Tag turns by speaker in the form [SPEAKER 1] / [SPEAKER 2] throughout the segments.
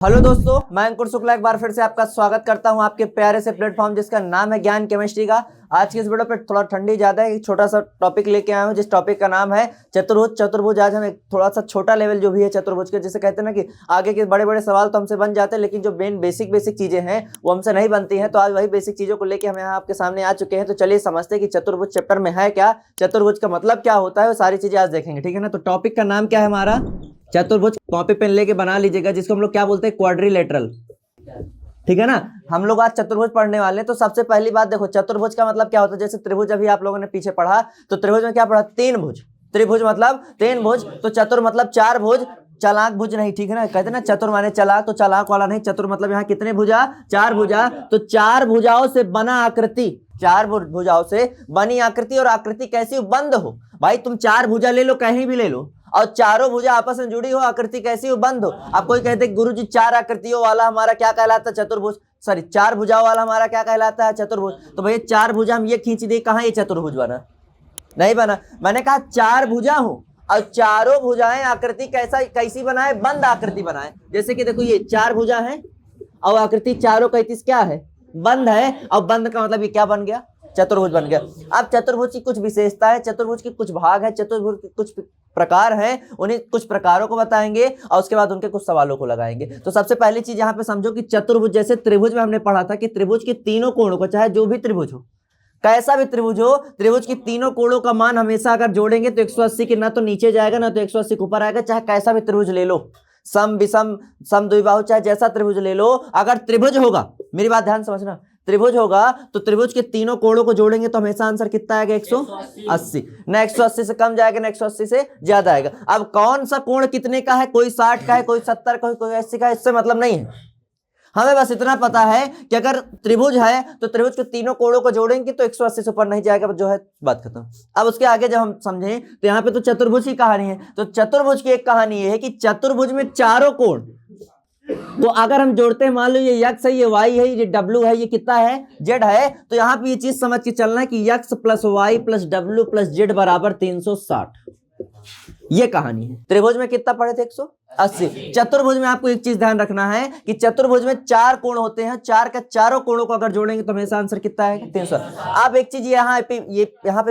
[SPEAKER 1] Hello दोस्तों, मैं अंकुर शुक्ला एक बार फिर से आपका स्वागत करता हूं आपके प्यारे से प्लेटफॉर्म जिसका नाम है ज्ञान केमिस्ट्री का। आज की इस वीडियो पे थोड़ा ठंडी ज्यादा है, एक छोटा सा टॉपिक लेके आया हूं जिस टॉपिक का नाम है चतुर्भुज। चतुर्भुज आज हम एक थोड़ा सा छोटा लेवल जो भी है चतुर्भुज के, जिसे कहते हैं ना कि आगे के बड़े बड़े सवाल तो हमसे बन जाते हैं लेकिन जो मेन बेसिक चीजें हैं वो हमसे नहीं बनती हैं। तो आज वही बेसिक चीजों को लेकर हम यहाँ आपके सामने आ चुके हैं। तो चलिए समझते हैं कि चतुर्भुज चैप्टर में है क्या, चतुर्भुज का मतलब क्या होता है, वो सारी चीजें आज देखेंगे, ठीक है ना। तो टॉपिक का नाम क्या है हमारा, चतुर्भुज। कॉपी पेन लेके बना लीजिएगा, जिसको हम लोग क्या बोलते हैं, क्वाड्रिलेटरल, ठीक है ना। हम लोग आज चतुर्भुज पढ़ने वाले हैं। तो सबसे पहली बात देखो, चतुर्भुज का मतलब क्या होता है। जैसे त्रिभुज अभी आप लोगों ने पीछे पढ़ा, तो त्रिभुज में क्या पढ़ा, तीन भुज। त्रिभुज मतलब तीन भुज, तो चतुर मतलब चार भुज, चालाक भुज नहीं, ठीक है ना। कहते हैं ना चतुर माने चालाक, तो चालाक वाला नहीं, चतुर मतलब यहाँ कितने भुजा, चार भुजा। तो चार भुजाओं से बना आकृति, चार भुजाओं से बनी आकृति, और आकृति कैसी, बंद हो। भाई तुम चार भुजा ले लो, कहीं भी ले लो, और चारों भुजा आपस में जुड़ी हो, आकृति कैसी हो, बंद हो। अब कोई कहते गुरु जी चार आकृतियों वाला हमारा क्या कहलाता है, चतुर्भुज। सॉरी, चार भुजाओं वाला हमारा क्या कहलाता है, चतुर्भुज। तो भैया चार भुजा हम ये खींच दे, कहाँ ये चतुर्भुज बना, नहीं बना। मैंने कहा चार भुजा हो और चारों भुजाएं आकृति कैसी बनाए, बंद आकृति बनाए। जैसे कि देखो ये चार भुजा है और आकृति चारों कैसी क्या है, बंद है। और बंद का मतलब ये क्या बन गया, चतुर्भुज बन गया। अब चतुर्भुज की कुछ विशेषता है, चतुर्भुज के कुछ भाग है, चतुर्भुज के कुछ प्रकार हैं, उन्हें कुछ प्रकारों को बताएंगे और उसके बाद उनके कुछ सवालों को लगाएंगे। तो सबसे पहली चीज यहाँ पे समझो कि चतुर्भुज, जैसे त्रिभुज में हमने पढ़ा था कि त्रिभुज के तीनों कोणों को, चाहे जो भी त्रिभुज हो, कैसा भी त्रिभुज हो, त्रिभुज की तीनों कोणों का मान हमेशा अगर जोड़ेंगे तो 180 के ना तो नीचे जाएगा ना तो 180 के ऊपर आएगा। चाहे कैसा भी त्रिभुज ले लो, सम विषम सम द्विबाहु, चाहे जैसा त्रिभुज ले लो, अगर त्रिभुज होगा, मेरी बात ध्यान समझना, त्रिभुज होगा तो त्रिभुज के तीनों कोणों को जोड़ेंगे तो हमेशा आंसर कितना आएगा, 180। ना 180 से कम जाएगा ना 180 से ज्यादा आएगा। अब कौन सा कोण कितने का है, कोई 60 का है, कोई 70 का है, कोई 80 का है, इससे मतलब नहीं है। हमें बस इतना पता है कि अगर त्रिभुज है तो त्रिभुज के तीनों कोणों को जोड़ेंगे तो 180 से ऊपर नहीं जाएगा, जो है बात खत्म। अब उसके आगे जब हम समझें तो यहाँ पे तो चतुर्भुज की कहानी है। तो चतुर्भुज की एक कहानी ये है कि चतुर्भुज में चारों कोण तो अगर हम जोड़ते हैं, मान लो ये यक्स है, ये वाई है, ये डब्ल्यू है, ये कितना है, जेड है, तो यहाँ पे ये चीज समझ के चलना है कि X plus Y plus W plus Z बराबर 360। ये कहानी है। त्रिभुज में कितना पढ़े थे, 180। चतुर्भुज में आपको एक चीज ध्यान रखना है कि चतुर्भुज में चार कोण होते हैं, चार का चारों कोणों को अगर जोड़ेंगे तो हमेशा आंसर कितना है, 300। अब एक चीज यहाँ पे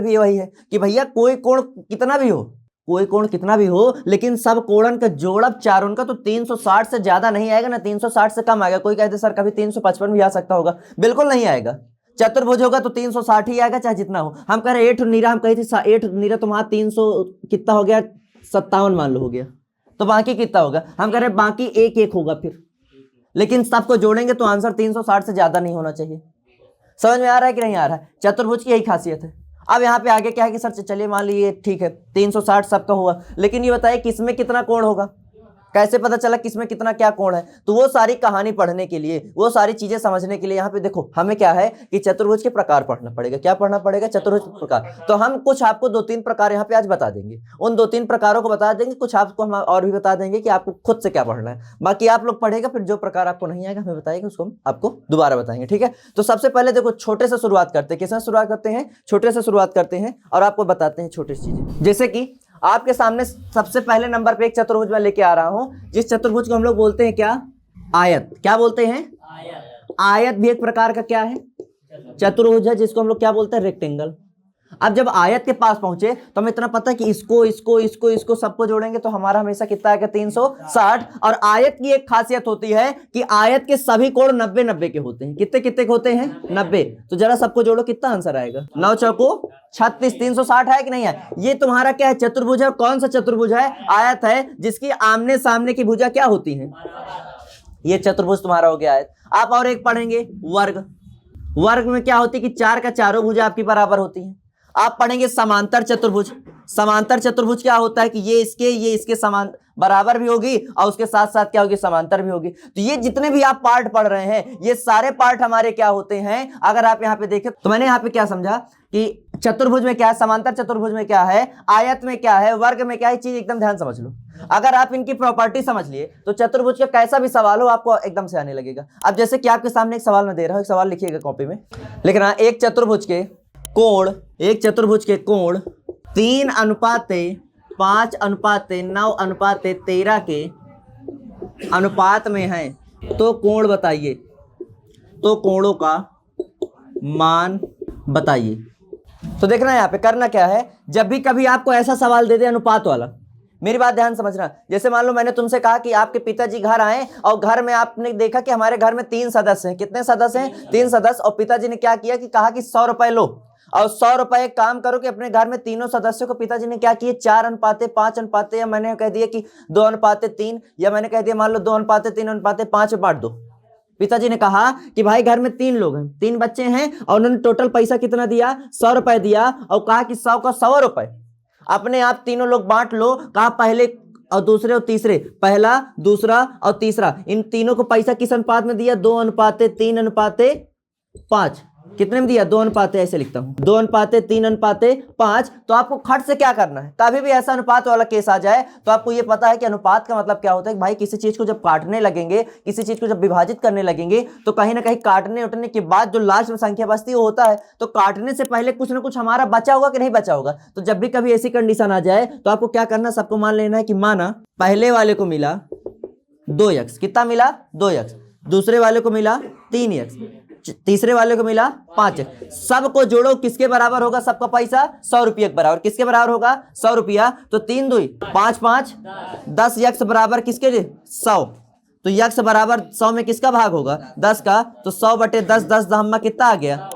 [SPEAKER 1] भी वही है कि भैया कोई कोण कितना भी हो, कोई कोण कितना भी हो, लेकिन सब कोणन का जोड़ब चारों का तो 360 से ज्यादा नहीं आएगा ना 360 से कम आएगा। कोई कहते सर कभी 355 भी आ सकता होगा, बिल्कुल नहीं आएगा। चतुर्भुज होगा तो 360 ही आएगा, चाहे जितना हो। हम कह रहे 8 नीरा, हम कही थी 8 नीरा, तो वहां 300 कितना हो गया, 57 मान लो हो गया, तो बाकी कितना होगा, हम कह रहे बाकी एक एक होगा फिर, लेकिन सबको जोड़ेंगे तो आंसर 360 से ज्यादा नहीं होना चाहिए। समझ में आ रहा है कि नहीं आ रहा है, चतुर्भुज की यही खासियत है। अब यहाँ पे आगे क्या है कि सर चलिए मान लीजिए ठीक है 360 सबका हुआ, लेकिन ये बताइए किसमें कितना कोण होगा, कैसे पता चला किसमें कितना क्या कोण है। तो वो सारी कहानी पढ़ने के लिए, वो सारी चीजें समझने के लिए यहाँ पे देखो हमें क्या है कि चतुर्भुज के प्रकार पढ़ना पड़ेगा। क्या पढ़ना पड़ेगा, चतुर्भुज प्रकार। तो हम कुछ आपको 2-3 प्रकार यहाँ पे आज बता देंगे, उन 2-3 प्रकारों को बता देंगे, कुछ आपको हम और भी बता देंगे कि आपको खुद से क्या पढ़ना है। बाकी आप लोग पढ़ेगा, फिर जो प्रकार आपको नहीं आएगा हमें बताएगा, उसको हम आपको दोबारा बताएंगे, ठीक है। तो सबसे पहले देखो छोटे से शुरुआत करते हैं। किससे शुरुआत करते हैं, छोटे से शुरुआत करते हैं और आपको बताते हैं छोटी चीजें। जैसे कि आपके सामने सबसे पहले नंबर पे एक चतुर्भुज मैं लेके आ रहा हूं, जिस चतुर्भुज को हम लोग बोलते हैं क्या, आयत। क्या बोलते हैं, आयत भी एक प्रकार का क्या है, चतुर्भुज है, जिसको हम लोग क्या बोलते हैं, रेक्टेंगल। अब जब आयत के पास पहुंचे तो हमें इतना पता है कि इसको इसको इसको इसको सबको जोड़ेंगे तो हमारा हमेशा कितना आएगा, 360। और आयत की एक खासियत होती है कि आयत के सभी कोण 90-90 के होते हैं। कितने कितने के होते हैं, 90। तो जरा सबको जोड़ो, कितना आंसर आएगा, 9 चौको 36, 360 है कि नहीं है। ये तुम्हारा क्या है, चतुर्भुज है। कौन सा चतुर्भुज है, आयत है, जिसकी आमने सामने की भुजा क्या होती है, ये चतुर्भुज तुम्हारा हो गया आयत। आप और एक पढ़ेंगे, वर्ग। वर्ग में क्या होती है कि चार का चारों भुजा आपकी बराबर होती है। आप पढ़ेंगे समांतर चतुर्भुज। समांतर चतुर्भुज क्या होता है कि ये इसके समान बराबर भी होगी और उसके साथ साथ क्या होगी, समांतर भी होगी। तो ये जितने भी आप पार्ट पढ़ रहे हैं, ये सारे पार्ट हमारे क्या होते हैं, अगर आप यहाँ पे देखें तो मैंने यहाँ पे क्या समझा कि चतुर्भुज में क्या है, समांतर चतुर्भुज में क्या है, आयत में क्या है, वर्ग में क्या है, चीज एकदम ध्यान समझ लो। अगर आप इनकी प्रॉपर्टी समझ लिए तो चतुर्भुज का कैसा भी सवाल हो आपको एकदम से आने लगेगा। अब जैसे कि आपके सामने एक सवाल मैं दे रहा हूं, एक सवाल लिखिएगा कॉपी में, लिखना एक चतुर्भुज के कोण 3:5:9:13 के अनुपात में हैं तो कोण बताइए, तो कोणों का मान बताइए। तो देखना यहाँ पे करना क्या है, जब भी कभी आपको ऐसा सवाल दे दे अनुपात वाला, मेरी बात ध्यान समझना। जैसे मान लो मैंने तुमसे कहा कि आपके पिताजी घर आए और घर में आपने देखा कि हमारे घर में 3 सदस्य हैं। कितने सदस्य हैं? 3 सदस्य। और पिताजी ने क्या किया कि कहा कि 100 रुपए लो, और 100 रुपए काम करो कि अपने घर में तीनों सदस्यों को पिताजी ने क्या किए 4:5, या मैंने कह दिया कि 2:3, या मैंने कह दिया मान लो 2:3:5 में बांट दो। पिताजी ने कहा कि भाई घर में 3 लोग हैं, 3 बच्चे हैं, और उन्होंने टोटल पैसा कितना दिया 100 रुपए दिया, और कहा कि 100 का 100 रुपए अपने आप तीनों लोग बांट लो। कहा पहले और दूसरे और तीसरे, पहला दूसरा और तीसरा, इन तीनों को पैसा किस अनुपात में दिया 2:3:5। कितने में दिया 2 ऐसे लिखता हूं 2:3:5। तो आपको खट से क्या करना है, कभी भी ऐसा अनुपात वाला केस आ जाए तो आपको ये पता है कि अनुपात का मतलब क्या होता है। भाई किसी चीज को जब काटने लगेंगे, किसी चीज को जब विभाजित करने लगेंगे, तो कहीं ना कहीं काटने उठने के बाद जो लास्ट में संख्या बचती है वो होता है, तो काटने से पहले कुछ ना कुछ हमारा बचा होगा कि नहीं बचा होगा। तो जब भी कभी ऐसी कंडीशन आ जाए तो आपको क्या करना, सबको मान लेना है कि माना पहले वाले को मिला 2x, कितना मिला 2x, दूसरे वाले को मिला 3x, तीसरे वाले को मिला 5x। सबको जोड़ो, किसके बराबर होगा सबका पैसा 100 रुपये के बराबर। किसके बराबर होगा 100 रुपया। तो 3 2 5 5 10 x बराबर किसके लिए 100। तो x बराबर 100 में किसका भाग होगा 10 का। तो 100/10, 10 दहम्मा कितना आ गया।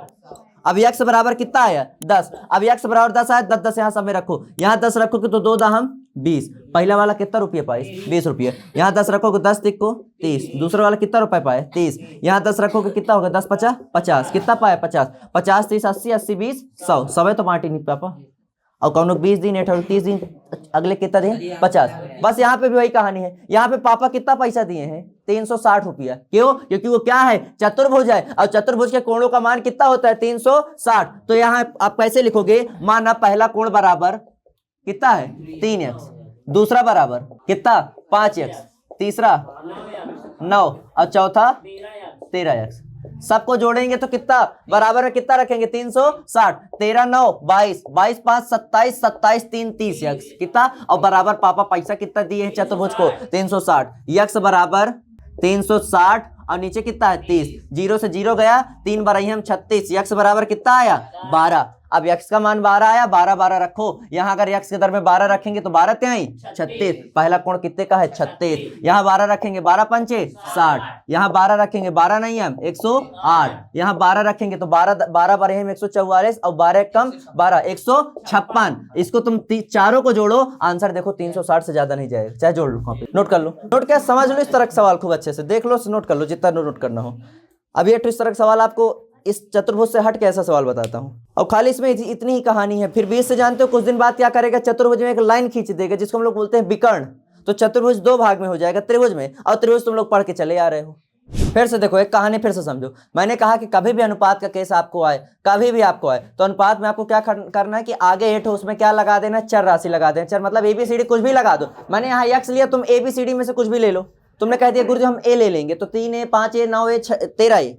[SPEAKER 1] अब x बराबर कितना आया 10। अब x बराबर 10 आया, 10 10 यहाँ सब में रखो, यहाँ 10 रखोगे तो 2 दहम 20। पहला वाला कितना रुपये पाए 20 रुपये। यहाँ 10 रखोगे 10 तिक्को 30। दूसरा वाला कितना रुपए पाए 30। यहाँ 10 रखोगे कितना होगा 10 50 50। कितना पाया 50 50 30 80 80 20 100। 100 तो बांटी नहीं पापा, और कौन लोग 20 दिन 30 दिन, अगले कितना दिन 50। बस यहाँ पे भी वही कहानी है। यहाँ पे पापा कितना पैसा दिए हैं 360 रुपया। क्यों? क्योंकि वो क्या है चतुर्भुज है, और चतुर्भुज के कोणों का मान कितना होता है 360। तो यहाँ आप कैसे लिखोगे, माना पहला कोण बराबर कितना है 3x, दूसरा बराबर कितना 5x, तीसरा 9 और चौथा 13x। सबको जोड़ेंगे तो कितना बराबर में कितना रखेंगे 360। 13 9 22, 22 5 27, 27 3 30x कितना, और बराबर पापा पैसा कितना दिए हैं चतुर्भुज को 360। x बराबर 360 और नीचे कितना है 30। 0 से 0 गया, 3 बार हम 36। x बराबर कितना आया 12। अब x का मान 12 आया, 12 12 रखो। यहाँ अगर x के दर में 12 रखेंगे तो 12 त्याई 36। पहला कोण कितने का है 36। यहाँ 12 रखेंगे 12 पंचे 60। यहाँ 12 रखेंगे 12 नहीं हम 108। यहाँ 12 रखेंगे तो 12 12 बार हम 144, और 12 कम 12 156। इसको तुम चारों को जोड़ो, आंसर देखो 360 से ज्यादा नहीं जाएगा। चाहे जोड़ लो, कॉपी नोट कर लो, नोट क्या समझ लो। इस तरह का सवाल खूब अच्छे से देख लो, नोट कर लो जितना नोट करना हो। अब ये इस तरह का सवाल आपको इस चतुर्भुज से हट के ऐसा सवाल बताता हूं, और खाली इसमें इतनी ही कहानी है। फिर 20 से जानते हो कुछ दिन बाद क्या करेगा, चतुर्भुज में एक लाइन खींच देगा जिसको हम लोग बोलते हैं विकर्ण। तो चतुर्भुज 2 भाग में हो जाएगा त्रिभुज में, और त्रिभुज तुम लोग पढ़ के चले आ रहे हो। फिर से देखो एक कहानी फिर से समझो। मैंने कहा कि कभी भी अनुपात का केस आपको आए, कभी भी आपको आए, तो अनुपात में आपको क्या करना है कि आगे हेठ उसमें क्या लगा देना, चर राशि लगा देना। चर मतलब ABCD कुछ भी लगा दो। मैंने यहाँ x लिया, तुम ABCD में से कुछ भी ले लो। तुमने कह दिया गुरुजी हम A ले लेंगे, तो 3A 5A 9A 13A,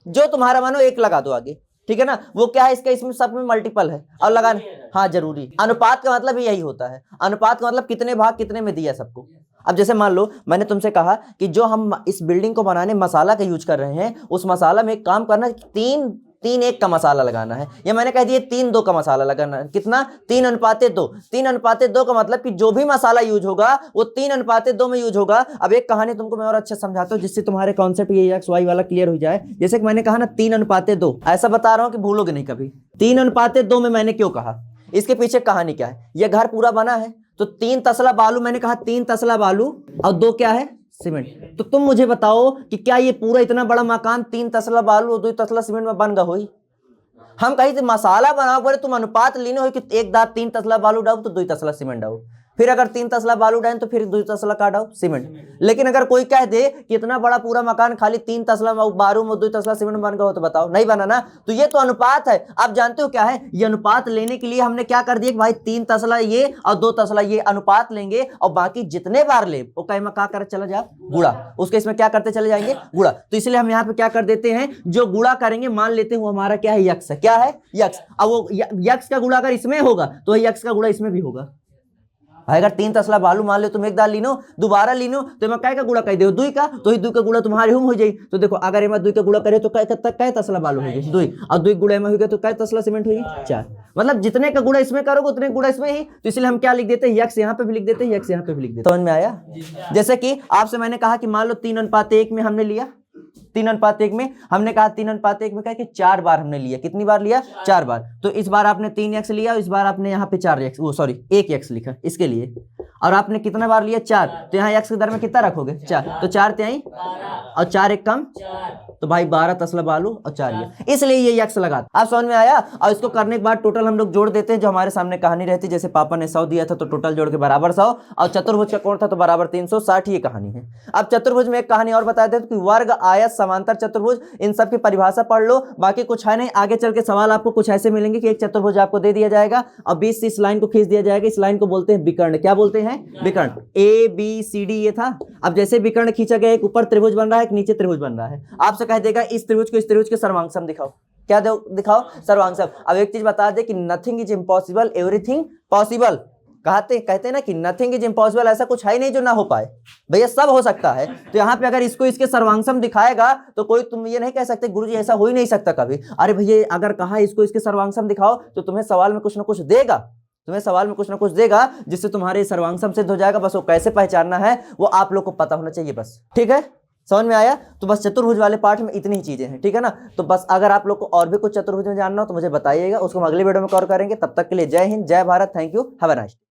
[SPEAKER 1] जो तुम्हारा मानो 1 लगा दो आगे, ठीक है ना। वो क्या है इसका, इसमें सब में मल्टीपल है और लगाना, हाँ जरूरी। अनुपात का मतलब यही होता है। अनुपात का मतलब कितने भाग कितने में दिया सबको। अब जैसे मान लो मैंने तुमसे कहा कि जो हम इस बिल्डिंग को बनाने मसाला का यूज कर रहे हैं, उस मसाला में एक काम करना 3:1 का मसाला लगाना है, या मैंने कह दिया 3:2 का मसाला लगाना है। कितना 3:2। 3:2 का मतलब कि जो भी मसाला यूज होगा वो 3:2 में यूज होगा। अब एक कहानी तुमको मैं और अच्छे समझाता हूँ जिससे तुम्हारे कॉन्सेप्ट ये एक्स वाई वाला क्लियर हो जाए। जैसे कि मैंने कहा ना 3:2, ऐसा बता रहा हूँ कि भूलोगे नहीं कभी। 3:2 में मैंने क्यों कहा, इसके पीछे कहानी क्या है। यह घर पूरा बना है तो 3 तसला बालू, मैंने कहा 3 तसला बालू और 2 क्या है सीमेंट। तो तुम मुझे बताओ कि क्या ये पूरा इतना बड़ा मकान 3 तसला बालू और 2 तसला सीमेंट में बन गया होई। हम कहीं से मसाला बनाओ बोले तुम अनुपात लेने हो कि 1 दांत 3 तसला बालू डालो तो 2 तसला सीमेंट डालो, फिर अगर 3 तसला बालू डालें तो फिर 2 तसला का डालो सीमेंट। लेकिन अगर कोई कह दे कि इतना बड़ा पूरा मकान खाली 3 तसला बालू में 2 तसला सीमेंट बन गया हो, तो बताओ नहीं बना ना। तो ये तो अनुपात है। आप जानते हो क्या है, ये अनुपात लेने के लिए हमने क्या कर दिया कि भाई 3 तसला ये और 2 तसला ये अनुपात लेंगे, और बाकी जितने बार ले वो कहीं में क्या कर चला जा गुड़ा, उसके इसमें क्या करते चले जाएंगे गुड़ा। तो इसलिए हम यहाँ पे क्या कर देते हैं, जो गुड़ा करेंगे मान लेते हैं वो हमारा क्या है यक्स है। क्या है यक्स। अब वो यक्स का गुड़ा अगर इसमें होगा तो यक्स का गुड़ा इसमें भी होगा। अगर 3 तसला बालू मान लो तुम एक दाल लीनो दोबारा लीनो तो मैं काय का गुड़ा कह दे दुई का तो ही दुई का गुड़ा तुम्हारे हम हो जाई। तो देखो अगर मैं दुई का गुड़ा करे तो काय तसला बालू हो जाए दुई और दुई गुड़ा में हो गया तो काय तसला सीमेंट हो जाए 4। मतलब जितने का गुड़ा इसमें करोगे उतने गुड़ा इसमें ही, तो इसलिए हम क्या लिख देते हैं, यक्स यहाँ पे भी लिख देते हैं, यक्स यहाँ पे भी लिख देते हैं। समझ में आया? जैसे कि आपसे मैंने कहा कि मान लो 3:1 में हमने लिया, 3:1 में हमने कहा 3:1 में कहा कि 4 बार हमने लिया। कितनी बार लिया? 4 बार। तो इस बार आपने 3x लिया, इस बार आपने यहाँ पे 4x, वो सॉरी 1x लिखा इसके लिए। और आपने कितना बार लिया? 4। तो यहाँ x के दर में कितना रखोगे? 4। तो 4 त्याई और 4 एक कम, तो भाई 12 तसला बालू और 4 ये, इसलिए ये x लगा। आप समझ में आया? और इसको करने के बाद टोटल हम लोग जोड़ देते हैं जो हमारे सामने कहानी रहती है। जैसे पापा ने 100 दिया था तो टोटल जोड़ के बराबर 100, और चतुर्भुज का कोण था तो बराबर 360, ये कहानी है। अब चतुर्भुज में एक कहानी और बता देते कि वर्ग, आयत, समांतर चतुर्भुज, इन सब की परिभाषा पढ़ लो, बाकी कुछ है नहीं। आगे चल के सवाल आपको कुछ ऐसे मिलेंगे कि एक चतुर्भुज आपको दे दिया जाएगा और बीच से इस लाइन को खींच दिया जाएगा। इस लाइन को बोलते हैं विकर्ण। क्या बोलते हैं? विकर्ण। ABCD ये था। अब जैसे विकर्ण खींचा गया, एक ऊपर त्रिभुज बन रहा है, एक नीचे त्रिभुज बन रहा है। आपसे कह देगा इस त्रिभुज को इस त्रिभुज के सर्वांगसम दिखाओ। क्या दिखाओ? सर्वांगसम। अब एक चीज बता दे कि nothing is impossible, everything possible. कहते हैं ना कि नथिंग इज इम्पॉसिबल, ऐसा कुछ है ही नहीं जो ना हो पाए। भैया सब हो सकता है। तो यहाँ पे अगर इसको इसके सर्वांगसम दिखाएगा तो कोई तुम ये नहीं कह सकते गुरुजी ऐसा हो ही नहीं सकता कभी। अरे भैया अगर कहा इसको इसके सर्वांगसम दिखाओ तो तुम्हें सवाल में कुछ ना कुछ देगा, तुम्हें सवाल में कुछ ना कुछ देगा जिससे तुम्हारे सर्वांगसम सिद्ध हो जाएगा। बस वो कैसे पहचानना है वो आप लोग को पता होना चाहिए बस। ठीक है, समझ में आया? तो बस चतुर्भुज वाले पार्ट में इतनी ही चीजें हैं। ठीक है ना? तो बस अगर आप लोग को और भी कुछ चतुर्भुज में जानना हो तो मुझे बताइएगा, उसको हम अगले वीडियो में कवर करेंगे। तब तक के लिए जय हिंद, जय Bharat, thank you, have a nice day.